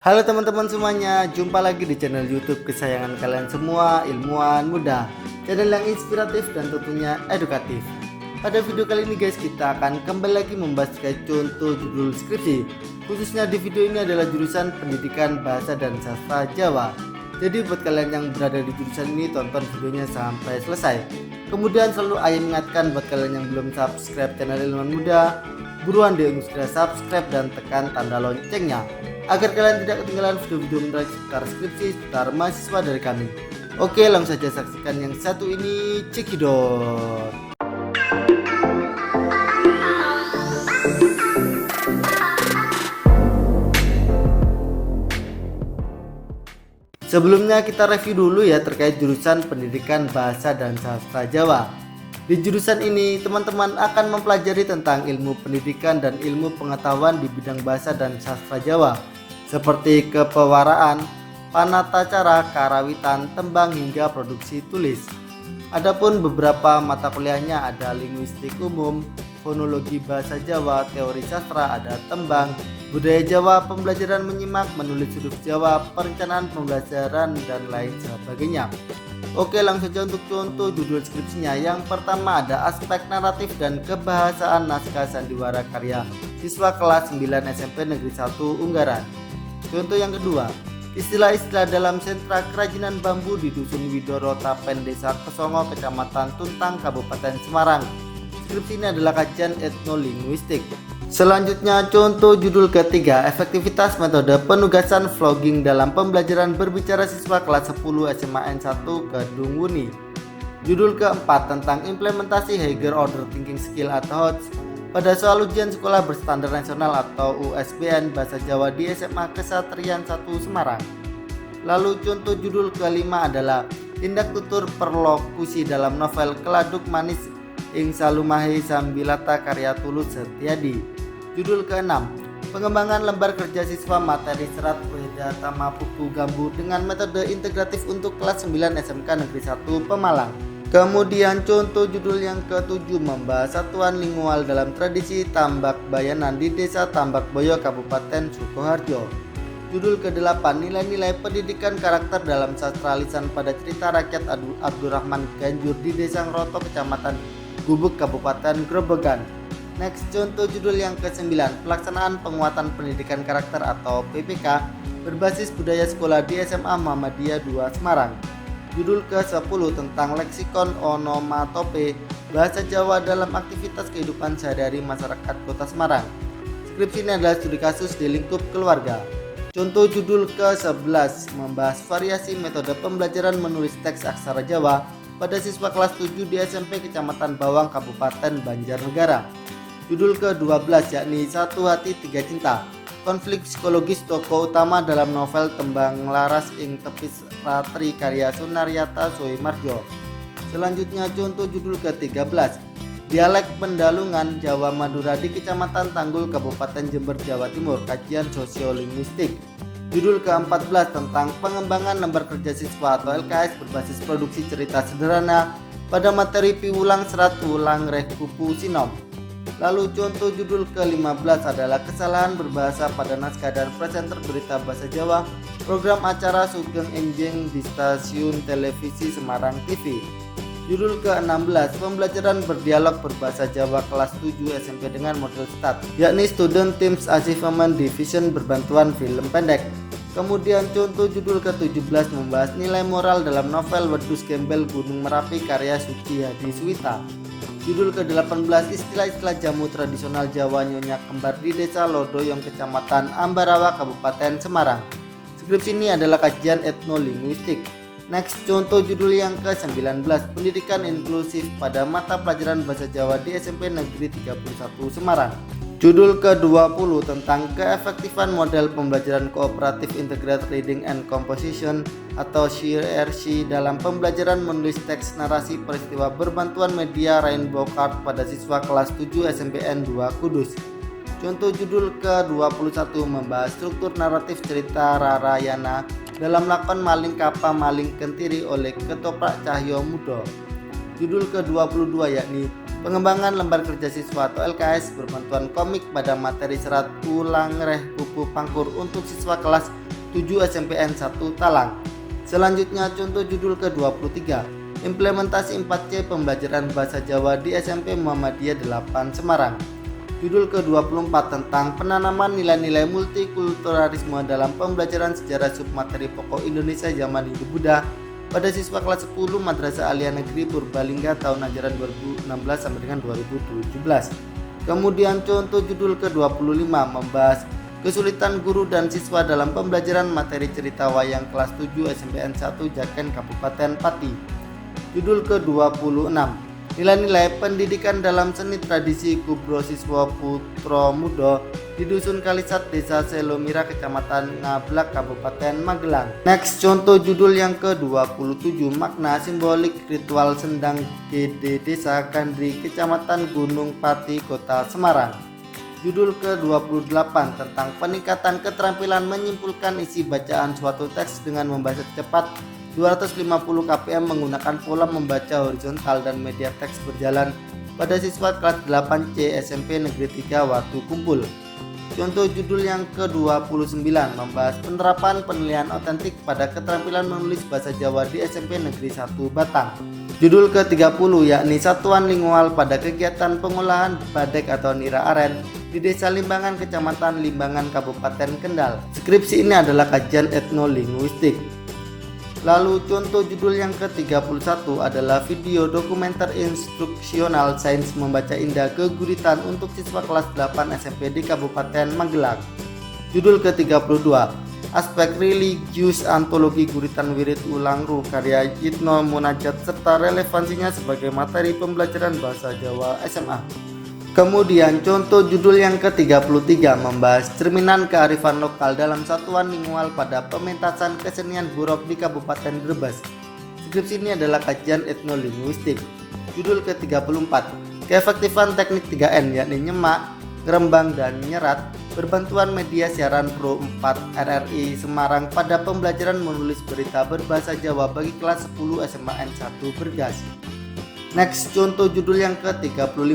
Halo teman-teman semuanya, jumpa lagi di channel YouTube kesayangan kalian semua, Ilmuwan Muda. Channel yang inspiratif dan tentunya edukatif. Pada video kali ini guys, kita akan kembali lagi membahas terkait contoh judul skripsi. Khususnya di video ini adalah jurusan Pendidikan Bahasa dan Sastra Jawa. Jadi buat kalian yang berada di jurusan ini, tonton videonya sampai selesai. Kemudian selalu Ayah mengingatkan buat kalian yang belum subscribe channel Ilmuwan Muda, buruan deh segera subscribe dan tekan tanda loncengnya agar kalian tidak ketinggalan video-video menarik seputar skripsi seputar mahasiswa dari kami. Oke, langsung saja saksikan yang satu ini, cekidot. Sebelumnya kita review dulu ya terkait jurusan Pendidikan Bahasa dan Sastra Jawa. Di jurusan ini teman-teman akan mempelajari tentang ilmu pendidikan dan ilmu pengetahuan di bidang bahasa dan sastra Jawa, seperti kepewaraan, panata cara, karawitan, tembang hingga produksi tulis. Adapun beberapa mata kuliahnya ada linguistik umum, fonologi bahasa Jawa, teori sastra, ada tembang, budaya Jawa, pembelajaran menyimak, menulis huruf Jawa, perencanaan pembelajaran dan lain sebagainya. Oke, langsung saja untuk contoh judul skripsinya. Yang pertama ada aspek naratif dan kebahasaan naskah sandiwara karya siswa kelas 9 SMP Negeri 1 Unggaran. Contoh yang kedua, istilah-istilah dalam sentra kerajinan bambu di Dusun Widoro Tapen, Desa Kesongo, Kecamatan Tuntang, Kabupaten Semarang. Skripsi ini adalah kajian etnolinguistik. Selanjutnya contoh judul ketiga, efektivitas metode penugasan vlogging dalam pembelajaran berbicara siswa kelas 10 SMA N1 Kedung Wuni. Judul keempat tentang implementasi Higher Order Thinking Skill atau HOTS pada soal ujian sekolah berstandar nasional atau USBN Bahasa Jawa di SMA Kesatrian 1 Semarang. Lalu contoh judul kelima adalah tindak tutur perlokusi dalam novel Keladuk Manis ing Salumahe Sambilata karya Tulus Setiadi. Judul keenam, pengembangan lembar kerja siswa materi serat Wedatama Pupu Gambu dengan metode integratif untuk kelas 9 SMK Negeri 1 Pemalang. Kemudian contoh judul yang ketujuh membahas satuan lingual dalam tradisi tambak bayanan di Desa Tambakboyo Kabupaten Sukoharjo. Judul ke-8, nilai-nilai pendidikan karakter dalam sastra lisan pada cerita rakyat Abdurrahman Ganjur di Desa Ngroto Kecamatan Gubuk Kabupaten Grobogan. Next, contoh judul yang ke-9, pelaksanaan penguatan pendidikan karakter atau PPK berbasis budaya sekolah di SMA Muhammadiyah 2 Semarang. Judul ke-10 tentang leksikon onomatope bahasa Jawa dalam aktivitas kehidupan sehari-hari masyarakat Kota Semarang. Skripsi ini adalah studi kasus di lingkup keluarga. Contoh judul ke-11 membahas variasi metode pembelajaran menulis teks aksara Jawa pada siswa kelas 7 di SMP Kecamatan Bawang Kabupaten Banjarnegara. Judul ke-12 yakni Satu Hati Tiga Cinta, konflik psikologis tokoh utama dalam novel Tembang Laras ing Tepis Ratri karya Sunaryata Soemarjo. Selanjutnya contoh judul ke-13, dialek Pendalungan Jawa Madura di Kecamatan Tanggul Kabupaten Jember Jawa Timur, kajian sosiolinguistik. Judul ke-14 tentang pengembangan lembar kerja siswa atau LKS berbasis produksi cerita sederhana pada materi piwulang serat ulang reh kupu sinom. Lalu contoh judul ke-15 adalah kesalahan berbahasa pada naskah dan presenter berita bahasa Jawa program acara Sugeng Enjing di stasiun televisi Semarang TV. Judul ke-16 pembelajaran berdialog berbahasa Jawa kelas 7 SMP dengan model STAT, yakni Student Teams Achievement Division berbantuan film pendek. Kemudian contoh judul ke-17 membahas nilai moral dalam novel Wedus Gembel Gunung Merapi karya Suci Hadi Suwita. Judul ke-18 istilah-istilah jamu tradisional Jawa Nyonya Kembar di Desa Lodoyong Kecamatan Ambarawa Kabupaten Semarang. Skripsi ini adalah kajian etnolinguistik. Next, contoh judul yang ke-19 pendidikan inklusif pada mata pelajaran bahasa Jawa di SMP Negeri 31 Semarang. Judul ke-20 tentang keefektifan model pembelajaran kooperatif integrated reading and composition atau CRC dalam pembelajaran menulis teks narasi peristiwa berbantuan media Rainbow Card pada siswa kelas 7 SMPN 2 Kudus. Contoh judul ke-21 membahas struktur naratif cerita Rarayana dalam lakon Maling Kapa Maling Kentiri oleh Ketoprak Cahyo Mudo. Judul ke-22 yakni pengembangan lembar kerja siswa atau LKS berbantuan komik pada materi serat ulang reh buku pangkur untuk siswa kelas 7 SMPN 1 Talang. Selanjutnya contoh judul ke-23, implementasi 4C pembelajaran bahasa Jawa di SMP Muhammadiyah 8 Semarang. Judul ke-24 tentang penanaman nilai-nilai multikulturalisme dalam pembelajaran sejarah submateri pokok Indonesia zaman Hindu-Buddha pada siswa kelas 10 Madrasah Aliyah Negeri Purbalingga tahun ajaran 2016 sampai dengan 2017. Kemudian contoh judul ke-25 membahas kesulitan guru dan siswa dalam pembelajaran materi cerita wayang kelas 7 SMPN 1 Jaken Kabupaten Pati. Judul ke-26, nilai-nilai pendidikan dalam seni tradisi Kubro Siswa Putro Mudo di Dusun Kalisat Desa Selomira Kecamatan Ngablak Kabupaten Magelang. Next, contoh judul yang ke-27, makna simbolik ritual Sendang Gede Desa Gandri Kecamatan Gunung Pati Kota Semarang. Judul ke-28 tentang peningkatan keterampilan menyimpulkan isi bacaan suatu teks dengan membaca cepat 250 kpm menggunakan pola membaca horizontal dan media teks berjalan pada siswa kelas 8C SMP Negeri 3 Watu Kumpul. Contoh judul yang ke-29 membahas penerapan penilaian otentik pada keterampilan menulis bahasa Jawa di SMP Negeri 1 Batang. Judul ke-30 yakni satuan lingual pada kegiatan pengolahan badek atau nira aren di Desa Limbangan Kecamatan Limbangan Kabupaten Kendal. Skripsi ini adalah kajian etnolinguistik. Lalu contoh judul yang ke-31 adalah video dokumenter instruksional sains membaca indah keguritan untuk siswa kelas 8 SMP di Kabupaten Magelang. Judul ke-32, aspek religius antologi guritan wirid ulangru karya Yitno Munajat serta relevansinya sebagai materi pembelajaran bahasa Jawa SMA. Kemudian contoh judul yang ke-33 membahas cerminan kearifan lokal dalam satuan lingual pada pementasan kesenian Burok di Kabupaten Brebes. Skripsi ini adalah kajian etnolinguistik. Judul ke-34, keefektifan teknik 3N yakni nyemak, ngerembang, dan nyerat berbantuan media siaran Pro 4 RRI Semarang pada pembelajaran menulis berita berbahasa Jawa bagi kelas 10 SMAN 1 Bergas. Next, contoh judul yang ke-35,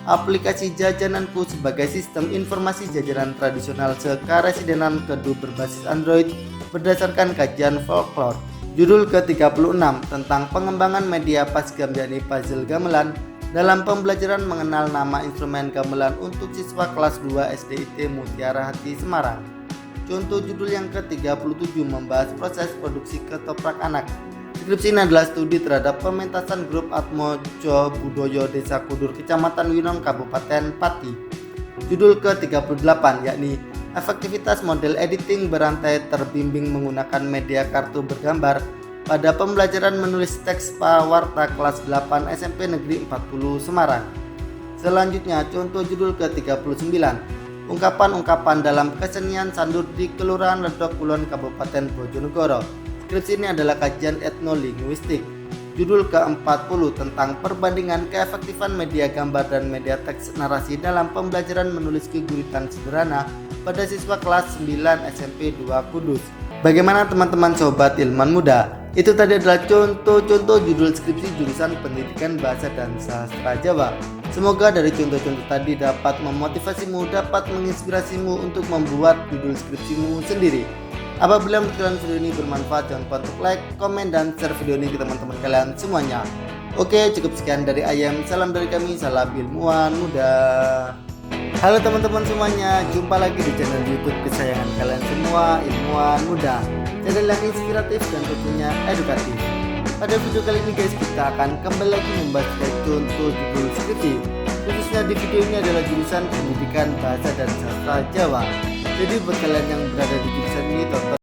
aplikasi jajananku sebagai sistem informasi jajanan tradisional sekaresidenan Kedu berbasis Android berdasarkan kajian folklore. Judul ke-36 tentang pengembangan media pasgam yakni puzzle gamelan dalam pembelajaran mengenal nama instrumen gamelan untuk siswa kelas 2 SDIT Mutiara Hati Semarang. Contoh judul yang ke-37 membahas proses produksi ketoprak anak. Skripsi ini adalah studi terhadap pementasan grup Atmojo Budoyo Desa Kudur Kecamatan Winon Kabupaten Pati. Judul ke-38 yakni efektivitas model editing berantai terbimbing menggunakan media kartu bergambar pada pembelajaran menulis teks pawarta kelas 8 SMP Negeri 40 Semarang. Selanjutnya contoh judul ke-39, ungkapan-ungkapan dalam kesenian sandur di Kelurahan Ledok Kulon Kabupaten Bojonegoro. Skripsi ini adalah kajian etnolinguistik. Judul ke-40 tentang perbandingan keefektifan media gambar dan media teks narasi dalam pembelajaran menulis keguritan sederhana pada siswa kelas 9 SMP 2 Kudus. Bagaimana teman-teman sobat ilmuwan muda? Itu tadi adalah contoh-contoh judul skripsi jurusan pendidikan bahasa dan sastra Jawa. Semoga dari contoh-contoh tadi dapat memotivasimu, dapat menginspirasimu untuk membuat judul skripsimu sendiri. Apabila menurut video ini bermanfaat, jangan lupa untuk like, komen, dan share video ini ke teman-teman kalian semuanya. Oke, cukup sekian dari Ayam. Salam dari kami, salam ilmuwan muda. Halo teman-teman semuanya, jumpa lagi di channel YouTube kesayangan kalian semua, Ilmuwan Muda. Channel yang inspiratif dan tentunya edukatif. Pada video kali ini guys, kita akan kembali lagi membahas contoh judul skripsi. Khususnya di video ini adalah jurusan pendidikan bahasa dan sastra Jawa. Jadi buat kalian yang berada di jurusan ini, tonton